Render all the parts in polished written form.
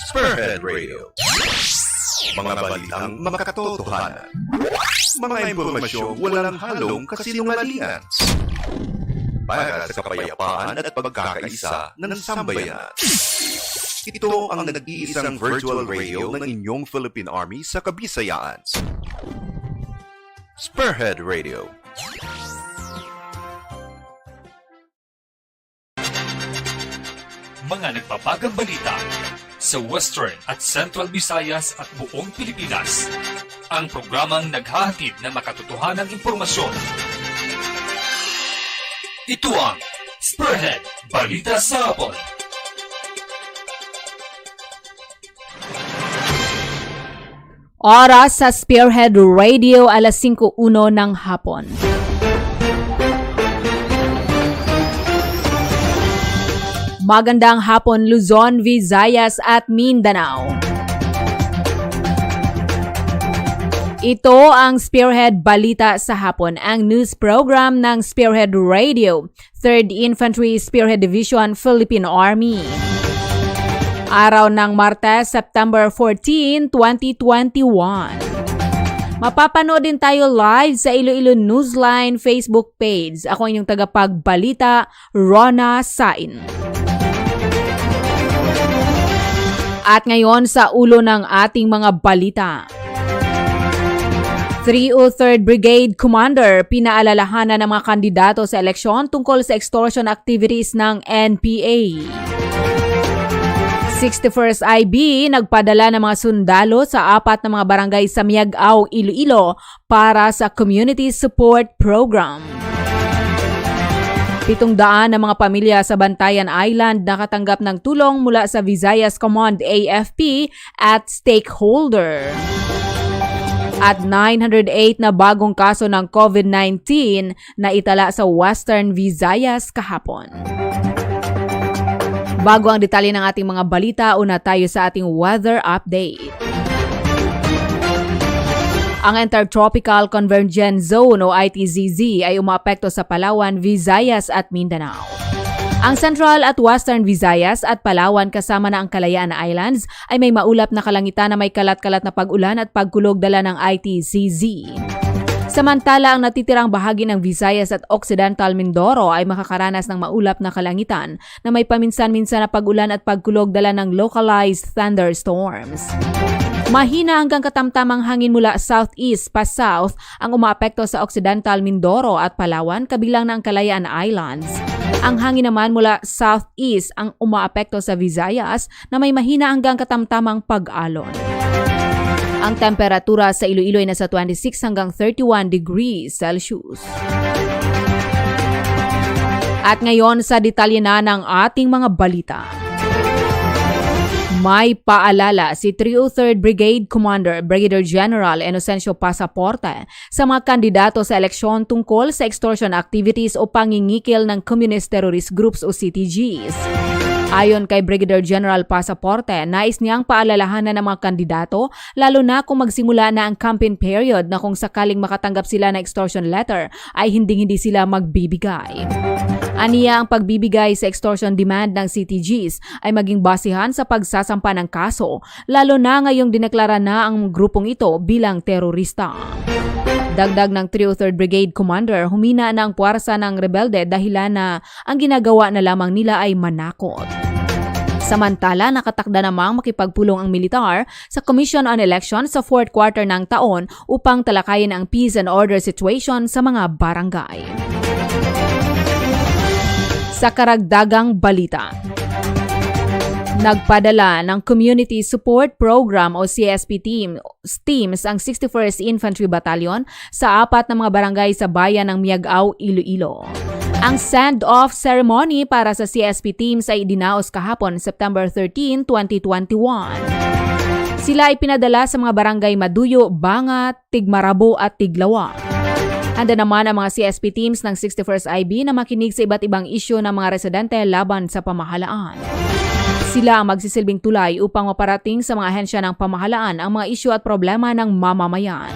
Spearhead Radio. Mga balitang makatotohanan. Mga impormasyong walang halong kasinungalingan. Para sa kapayapaan at pagkakaisa ng sambayanan. Ito ang nag-iisang virtual radio ng inyong Philippine Army sa Kabisayaan. Spearhead Radio. Mga nagbabagang balita sa Western at Central Visayas at buong Pilipinas. Ang programang naghahatid ng makatotohanang impormasyon. Ito ang Spearhead Balita sa Hapon. Oras sa Spearhead Radio, alas 5:01 ng hapon. Magandang hapon Luzon, Visayas at Mindanao. Ito ang Spearhead Balita sa Hapon, ang news program ng Spearhead Radio, 3rd Infantry Spearhead Division, Philippine Army. Araw ng Martes, September 14, 2021. Mapapanood din tayo live sa Iloilonewsline Facebook page. Ako ang inyong tagapagbalita, Rona Sain. At ngayon sa ulo ng ating mga balita. 303rd Brigade Commander pinaalalahanan ng mga kandidato sa eleksyon tungkol sa extortion activities ng NPA. 61st IB nagpadala ng mga sundalo sa 4 na mga barangay sa Miag-Ao, Iloilo para sa Community Support Program. 700 na mga pamilya sa Bantayan Island nakatanggap ng tulong mula sa Visayas Command AFP at stakeholder. At 908 na bagong kaso ng COVID-19 na itala sa Western Visayas kahapon. Bago ang detalye ng ating mga balita, una tayo sa ating weather update. Ang Intertropical Convergence Zone o ITZZ ay umaapekto sa Palawan, Visayas at Mindanao. Ang Central at Western Visayas at Palawan kasama na ang Kalayaan Islands ay may maulap na kalangitan na may kalat-kalat na pag-ulan at pagkulog dala ng ITZZ. Samantala, ang natitirang bahagi ng Visayas at Occidental Mindoro ay makakaranas ng maulap na kalangitan na may paminsan-minsan na pag-ulan at pagkulog dala ng localized thunderstorms. Mahina hanggang katamtamang hangin mula southeast pa south ang umaapekto sa Occidental Mindoro at Palawan kabilang ng Kalayaan Islands. Ang hangin naman mula southeast ang umaapekto sa Visayas na may mahina hanggang katamtamang pag-alon. Ang temperatura sa Iloilo ay nasa 26 hanggang 31 degrees Celsius. At ngayon sa detalye na ng ating mga balita. May paalala si 303rd Brigade Commander Brigadier General Inocencio Pasaporte sa mga kandidato sa eleksyon tungkol sa extortion activities o pangingikil ng Communist Terrorist Groups o CTGs. Ayon kay Brigadier General Pasaporte, nais niyang paalalahanan ng mga kandidato lalo na kung magsimula na ang campaign period na kung sakaling makatanggap sila ng extortion letter ay hindi sila magbibigay. Aniya ang pagbibigay sa extortion demand ng CTGs ay maging basihan sa pagsasampa ng kaso, lalo na ngayong dineklara na ang grupong ito bilang terorista. Dagdag ng 303rd Brigade Commander, humina na ang puwersa ng rebelde dahilan na ang ginagawa na lamang nila ay manakot. Samantala, nakatakda namang makipagpulong ang militar sa Commission on Elections sa 4th quarter ng taon upang talakayin ang peace and order situation sa mga barangay. Sa karagdagang balita, nagpadala ng Community Support Program o CSP teams ang 61st Infantry Battalion sa 4 na mga barangay sa bayan ng Miag-Ao, Iloilo. Ang send-off ceremony para sa CSP teams ay idinaos kahapon, September 13, 2021. Sila ay pinadala sa mga barangay Maduyo, Bangat, Tigmarabo at Tiglawa. Handa naman ang mga CSP teams ng 61st IB na makinig sa iba't ibang isyu ng mga residente laban sa pamahalaan. Sila ang magsisilbing tulay upang maparating sa mga ahensya ng pamahalaan ang mga isyu at problema ng mamamayan.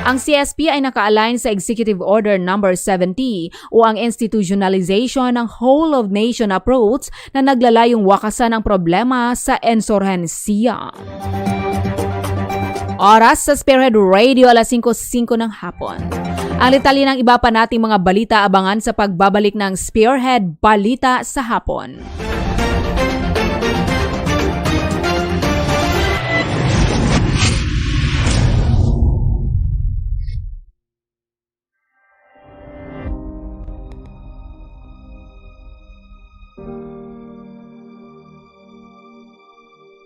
Ang CSP ay naka-align sa Executive Order No. 70 o ang institutionalization ng whole-of-nation approach na naglalayong wakasan ang problema sa insurhensiya. Oras sa Spearhead Radio, 5:05 ng hapon. Ang detalye ng iba pa nating mga balita abangan sa pagbabalik ng Spearhead Balita sa hapon.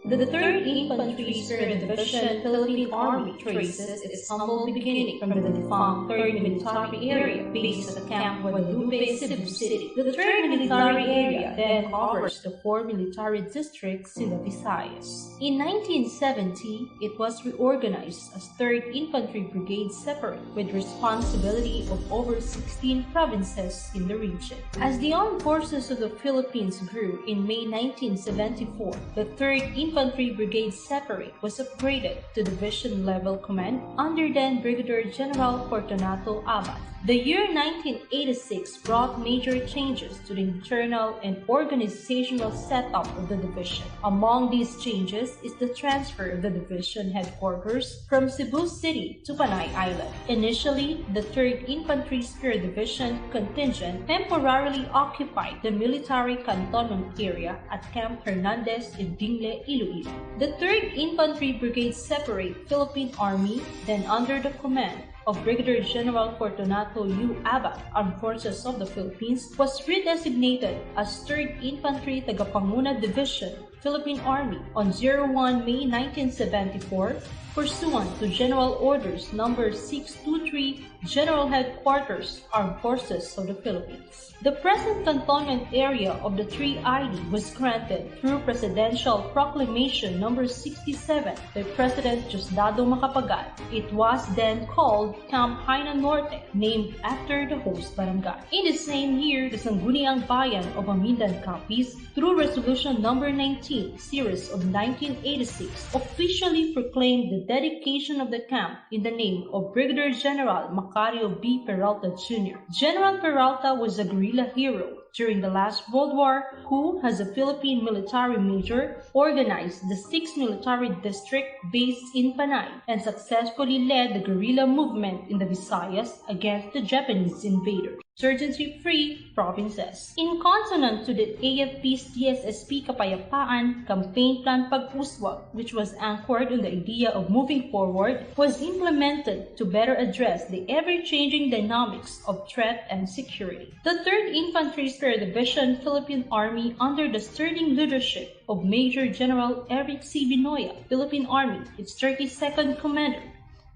The 3rd Infantry Spearhead Division Philippine Army traces its humble beginning from the defunct 3rd Military Area based at Camp Guadalupe, Cebu City. The 3rd Military Area then covers the 4 military districts in the Visayas. In 1970, it was reorganized as 3rd Infantry Brigade Separate with responsibility of over 16 provinces in the region. As the armed forces of the Philippines grew in May 1974, the 3rd Infantry Brigade Separate was upgraded to division-level command under then Brigadier General Fortunato Abad. The year 1986 brought major changes to the internal and organizational setup of the division. Among these changes is the transfer of the division headquarters from Cebu City to Panay Island. Initially, the 3rd Infantry Spear Division contingent temporarily occupied the military cantonment area at Camp Hernandez in Dingle, Iloilo. The 3rd Infantry Brigade Separate Philippine Army, then under the command of Brigadier General Fortunato U. Abad, Armed Forces of the Philippines, was redesignated as 3rd Infantry Tagapanguna Division, Philippine Army on 01 May 1974, pursuant to General Orders No. 623, General Headquarters, Armed Forces of the Philippines. The present cantonment area of the 3ID was granted through Presidential Proclamation No. 67 by President Diosdado Macapagal. It was then called Camp Haina Norte, named after the host barangay. In the same year, the Sangguniang Bayan of Amindan Capiz, through Resolution No. 19, Series of 1986, officially proclaimed the dedication of the camp in the name of Brigadier General Macario B. Peralta Jr. General Peralta was a guerrilla hero during the last World War who, as a Philippine military major, organized the 6th Military District based in Panay and successfully led the guerrilla movement in the Visayas against the Japanese invaders. Insurgency-free provinces. In consonant to the AFP's DSSP Kapayapaan Campaign Plan Pag-Uswag, which was anchored on the idea of moving forward, was implemented to better address the ever-changing dynamics of threat and security. The 3rd Infantry Spear Division Philippine Army, under the sturdy leadership of Major General Eric C. Binoya, Philippine Army, its 32nd commander,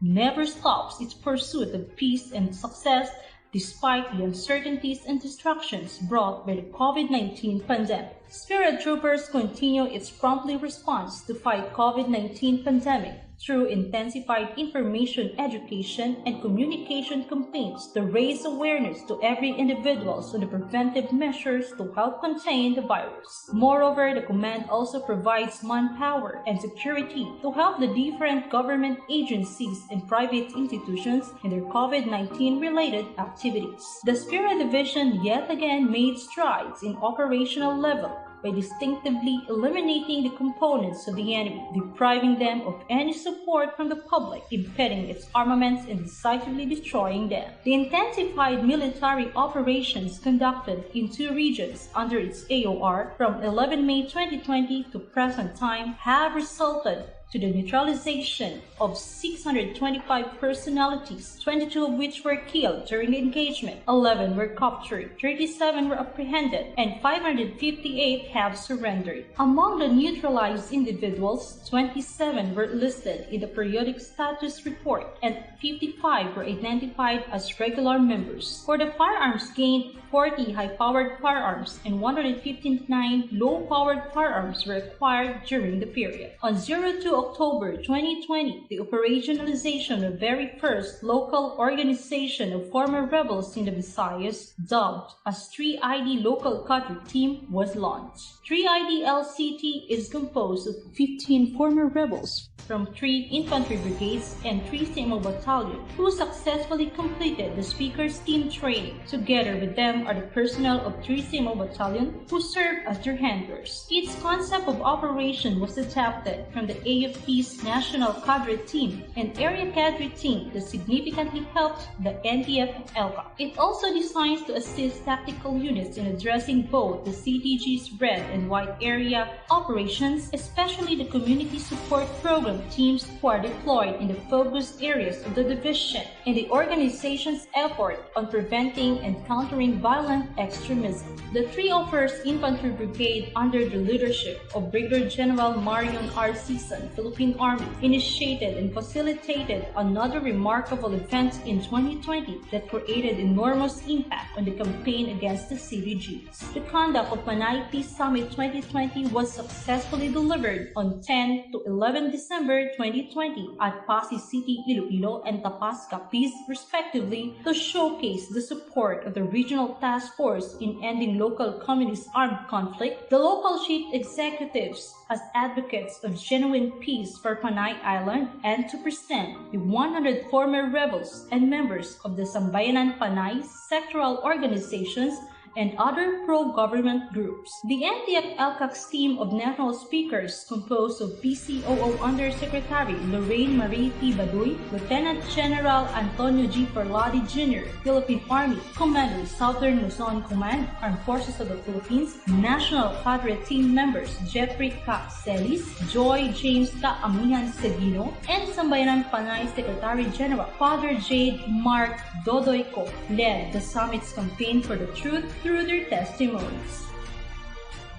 never stops its pursuit of peace and success despite the uncertainties and distractions brought by the COVID-19 pandemic. Spearhead troopers continue its promptly response to fight COVID-19 pandemic through intensified information education and communication campaigns to raise awareness to every individual on the preventive measures to help contain the virus. Moreover, the command also provides manpower and security to help the different government agencies and private institutions in their COVID-19 related activities. The Spearhead Division yet again made strides in operational level by distinctively eliminating the components of the enemy, depriving them of any support from the public, impeding its armaments and decisively destroying them. The intensified military operations conducted in 2 regions under its AOR from 11 May 2020 to present time have resulted to the neutralization of 625 personalities, 22 of which were killed during the engagement, 11 were captured, 37 were apprehended, and 558 have surrendered. Among the neutralized individuals, 27 were listed in the periodic status report, and 55 were identified as regular members. For the firearms gained, 40 high-powered firearms and 159 low-powered firearms were acquired during the period. On 02 October 2020, the operationalization of the very first local organization of former rebels in the Visayas, dubbed as 3ID Local Cadre Team, was launched. 3ID LCT is composed of 15 former rebels from 3 infantry brigades and 3 CMO battalion who successfully completed the speaker's team training. Together with them are the personnel of 3 CMO battalion who served as their handlers. Its concept of operation was adapted from the AFP's National Cadre Team and Area Cadre Team that significantly helped the NTF-ELCA. It also designs to assist tactical units in addressing both the CTG's red and white area operations, especially the community support program teams who are deployed in the focused areas of the division in the organization's effort on preventing and countering violent extremism. The 301st Infantry Brigade, under the leadership of Brigadier General Marion R. Season, Philippine Army, initiated and facilitated another remarkable event in 2020 that created enormous impact on the campaign against the CDGs. The conduct of Panay Peace Summit 2020 was successfully delivered on 10 to 11 December 2020 at Pasig City, Iloilo, and Tapasca Peace, respectively, to showcase the support of the Regional Task Force in ending local communist armed conflict, the local chief executives as advocates of genuine peace for Panay Island, and to present the 100 former rebels and members of the Sambayanan Panay sectoral organizations and other pro-government groups. The NTF-ELCA's team of national speakers, composed of PCOO Undersecretary Lorraine Marie T. Baduy, Lieutenant General Antonio G. Parladi Jr., Philippine Army, Commander, Southern Luzon Command, Armed Forces of the Philippines, National Cadre Team members Jeffrey K. Celis, Joy James K. Amihan Seguino, and Sambayanan Panay Secretary General Father Jade Mark Dodoyco led the summit's campaign for the truth through their testimonies.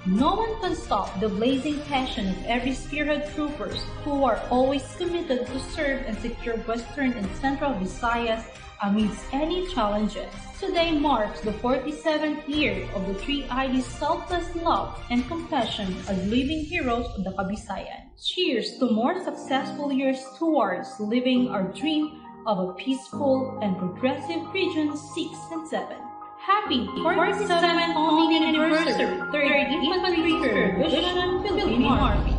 No one can stop the blazing passion of every Spearhead troopers who are always committed to serve and secure Western and Central Visayas amidst any challenges. Today marks the 47th year of the 3ID's selfless love and compassion as living heroes of the Kabisayan. Cheers to more successful years towards living our dream of a peaceful and progressive Region 6 and 7. Happy 47th home anniversary, 3rd Infantry Division, Philippine Army.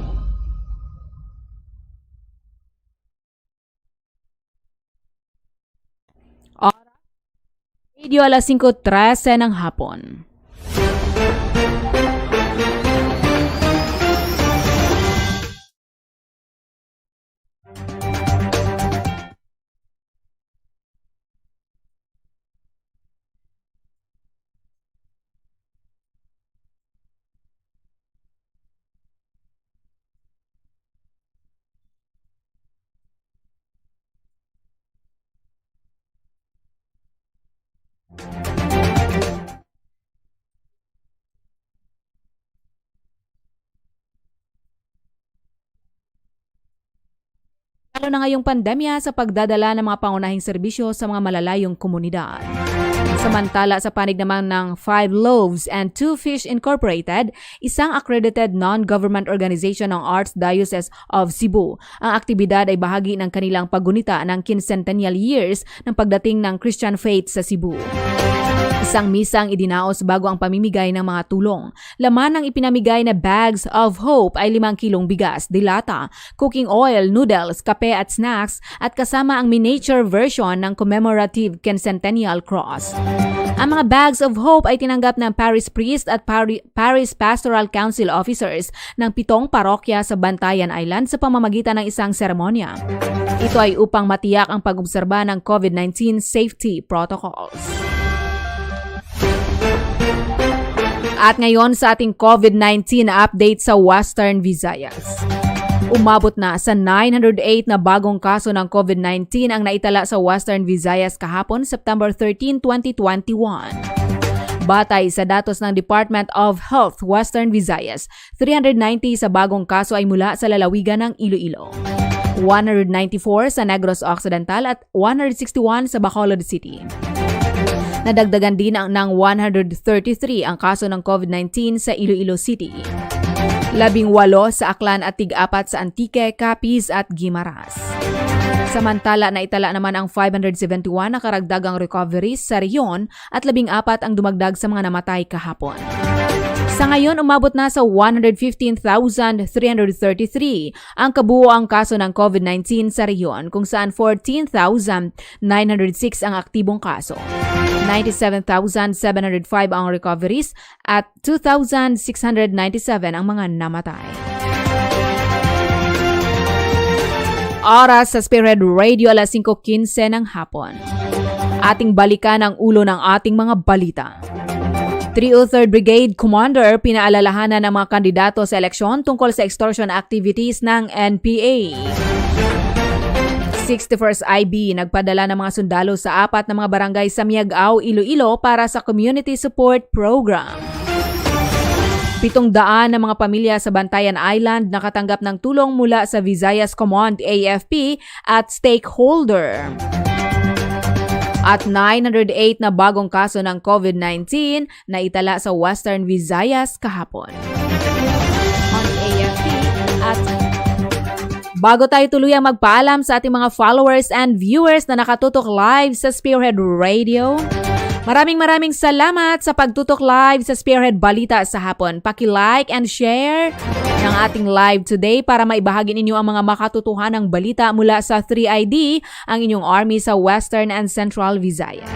Radio alas 5:13 ng hapon. Lalo na ngayong pandemya sa pagdadala ng mga pangunahing serbisyo sa mga malalayong komunidad. Samantala sa panig naman ng 5 Loaves and 2 Fish Incorporated, isang accredited non-government organization ng Archdiocese of Cebu. Ang aktibidad ay bahagi ng kanilang paggunita ng quincentennial years ng pagdating ng Christian faith sa Cebu. Isang misang idinaos bago ang pamimigay ng mga tulong. Laman ng ipinamigay na bags of hope ay 5 kilong bigas, dilata, cooking oil, noodles, kape at snacks at kasama ang miniature version ng commemorative quincentennial cross. Ang mga bags of hope ay tinanggap ng parish priest at parish pastoral council officers ng 7 parokya sa Bantayan Island sa pamamagitan ng isang seremonya. Ito ay upang matiyak ang pag-obserba ng COVID-19 safety protocols. At ngayon sa ating COVID-19 update sa Western Visayas. Umabot na sa 908 na bagong kaso ng COVID-19 ang naitala sa Western Visayas kahapon, September 13, 2021. Batay sa datos ng Department of Health Western Visayas, 390 sa bagong kaso ay mula sa lalawigan ng Iloilo, 194 sa Negros Occidental at 161 sa Bacolod City. Nadagdagan din ng 133 ang kaso ng COVID-19 sa Iloilo City. 18 sa Aklan at 4 sa Antique, Capiz at Guimaras. Samantala, naitala naman ang 571 na karagdagang recoveries sa rehiyon at 14 ang dumagdag sa mga namatay kahapon. Sa ngayon, umabot na sa 115,333 ang kabuoang kaso ng COVID-19 sa rehiyon, kung saan 14,906 ang aktibong kaso, 97,705 ang recoveries at 2,697 ang mga namatay. Oras sa Spearhead Radio, alas 5:15 ng hapon. Ating balikan ang ulo ng ating mga balita. 303rd Brigade Commander pinaalalahanan ng mga kandidato sa eleksyon tungkol sa extortion activities ng NPA. 61st IB nagpadala ng mga sundalo sa 4 na mga barangay sa Miagao, Iloilo para sa Community Support Program. 700 na mga pamilya sa Bantayan Island nakatanggap ng tulong mula sa Visayas Command AFP at stakeholder. At 908 na bagong kaso ng COVID-19 na itala sa Western Visayas kahapon. On AFP at bago tayo tuluyang magpaalam sa ating mga followers and viewers na nakatutok live sa Spearhead Radio, maraming salamat sa pagtutok live sa Spearhead Balita sa hapon. Paki-like and share ng ating live today para maibahagi ninyo ang mga makatotohanang balita mula sa 3ID, ang inyong army sa Western and Central Visayas.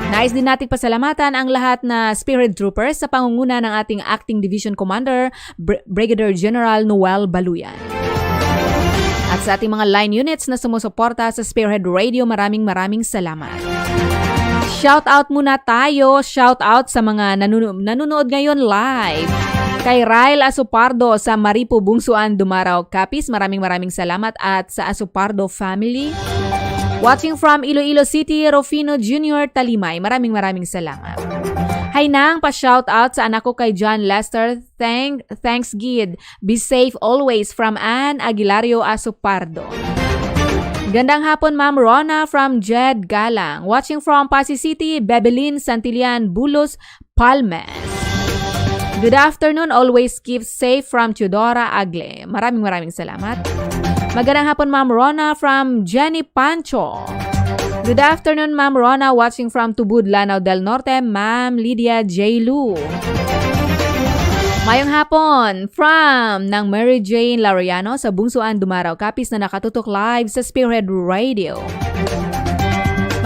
Nais din nating pasalamatan ang lahat na Spearhead Troopers sa pangunguna ng ating Acting Division Commander, Brigadier General Noel Baluyan. At sa ating mga line units na sumusuporta sa Spearhead Radio, maraming salamat. Shout out muna tayo. Shout out sa mga nanonood ngayon live. Kay Ryle Asupardo sa Maripo, Bungsuan, Dumaraw, Capiz, maraming salamat, at sa Asupardo family. Watching from Iloilo City, Rufino Jr. Talimay, maraming salamat. Hay nang pa-shout out sa anak ko kay John Lester. Thanks Gid. Be safe always from Ann Aguilario Asupardo. Gandang hapon, Ma'am Rona from Jed Galang. Watching from Pasig City, Bebelin Santillan Bulos, Palmes. Good afternoon, always keep safe from Teodora Agle. Maraming salamat. Magandang hapon, Ma'am Rona from Jenny Pancho. Good afternoon, Ma'am Rona, watching from Tubud, Lanao del Norte, Ma'am Lydia J. Lu. Mayong hapon from ng Mary Jane Laureano sa Bungsuan, Dumaraw, Capiz na nakatutok live sa Spearhead Radio.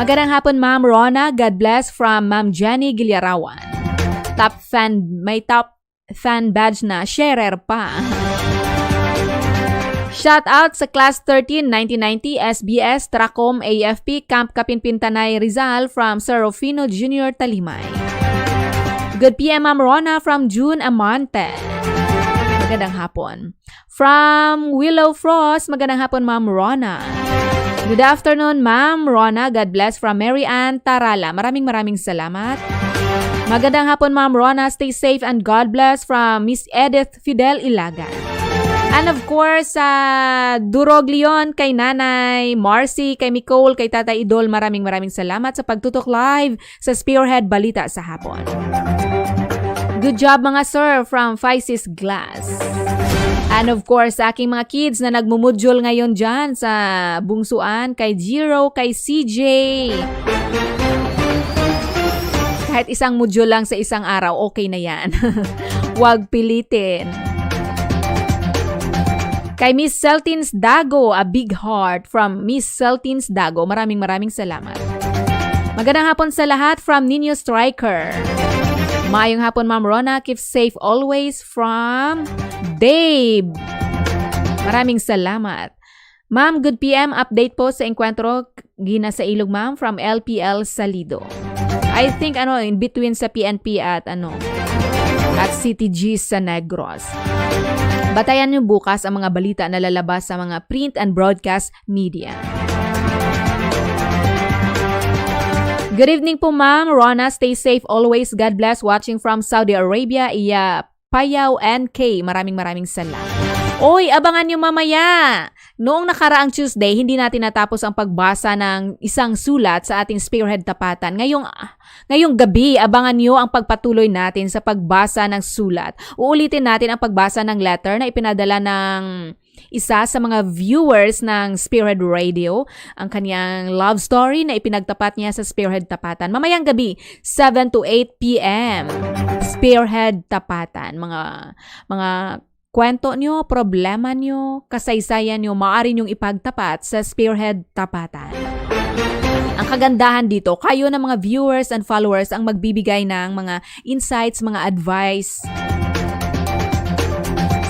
Magandang hapon, Ma'am Rona. God bless from Ma'am Jenny Gilyarawan. May top fan badge na, sharer pa. Shout out sa Class 13 1990 SBS Tracom AFP Camp Kapinpintanay Rizal from Sir Rufino Jr. Talimay. Good PM, Ma'am Rona from June Amante. Magandang hapon. From Willow Frost, magandang hapon, Ma'am Rona. Good afternoon, Ma'am Rona. God bless from Mary Ann Tarala. Maraming salamat. Magandang hapon, Ma'am Rona. Stay safe and God bless from Miss Edith Fidel Ilagan. And of course, Durog Leon, kay Nanay Marcy, kay Nicole, kay Tata Idol, maraming salamat sa pagtutok live sa Spearhead Balita sa hapon. Good job mga sir from Fisis Glass. And of course, sa aking mga kids na nagmumudjol ngayon dyan sa Bungsuan, kay Jiro, kay CJ. Kahit isang module lang sa isang araw, okay na yan. Huwag pilitin. Kay Miss Celtins Dago, a big heart from Miss Celtins Dago. Maraming salamat. Magandang hapon sa lahat from Nino Striker. Mayong hapon, Ma'am Rona. Keep safe always from Dave. Maraming salamat. Ma'am, good PM. Update po sa enkwentro gina sa ilog, ma'am, from LPL Salido. I think in between sa PNP at CTG sa Negros. Batayan niyo bukas ang mga balita na lalabas sa mga print and broadcast media. Good evening po, Ma'am Rona. Stay safe always. God bless. Watching from Saudi Arabia, Iya Payaw NK. Maraming salamat. Oy, abangan nyo mamaya! Noong nakaraang Tuesday, hindi natin natapos ang pagbasa ng isang sulat sa ating Spearhead Tapatan. Ngayong gabi, abangan nyo ang pagpatuloy natin sa pagbasa ng sulat. Uulitin natin ang pagbasa ng letter na ipinadala ng isa sa mga viewers ng Spearhead Radio ang kanyang love story na ipinagtapat niya sa Spearhead Tapatan. Mamayang gabi, 7 to 8 p.m. Spearhead Tapatan. Mga kwento nyo, problema nyo, kasaysayan nyo, maaari nyong ipagtapat sa Spearhead Tapatan. Ang kagandahan dito, kayo ng mga viewers and followers ang magbibigay ng mga insights, mga advice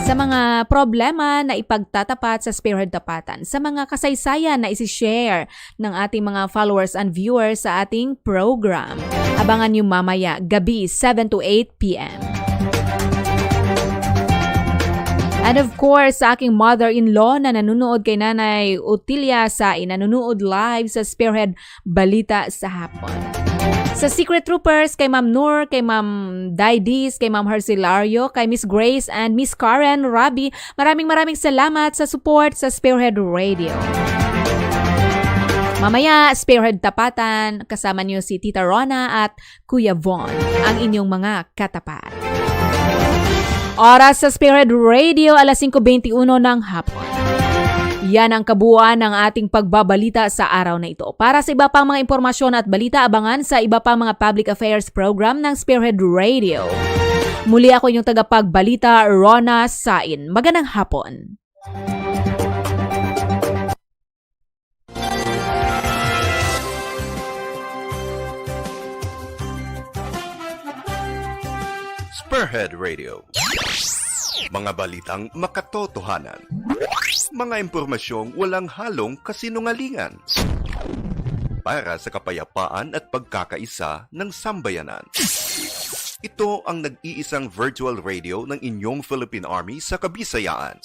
sa mga problema na ipagtatapat sa Spearhead Tapatan, sa mga kasaysayan na isi-share ng ating mga followers and viewers sa ating program. Abangan nyo mamaya, gabi, 7 to 8 p.m. And of course, sa aking mother-in-law na nanonood kay Nanay Otilia Sain, nanonood live sa Spearhead Balita sa Hapon. Sa Secret Troopers, kay Ma'am Noor, kay Ma'am Daidis, kay Ma'am Hercilario, kay Miss Grace and Miss Karen Rabi, maraming salamat sa support sa Spearhead Radio. Mamaya, Spearhead Tapatan, kasama niyo si Tita Rona at Kuya Von, ang inyong mga katapat. Oras sa Spearhead Radio, alas 5:21 ng hapon. Yan ang kabuuan ng ating pagbabalita sa araw na ito. Para sa iba pang mga impormasyon at balita, abangan sa iba pang mga public affairs program ng Spearhead Radio. Muli ako yung tagapagbalita, Rona Sain. Magandang hapon. Spearhead Radio. Mga balitang makatotohanan. Mga impormasyong walang halong kasinungalingan. Para sa kapayapaan at pagkakaisa ng sambayanan. Ito ang nag-iisang virtual radio ng inyong Philippine Army sa Kabisayaan.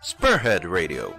Spearhead Radio.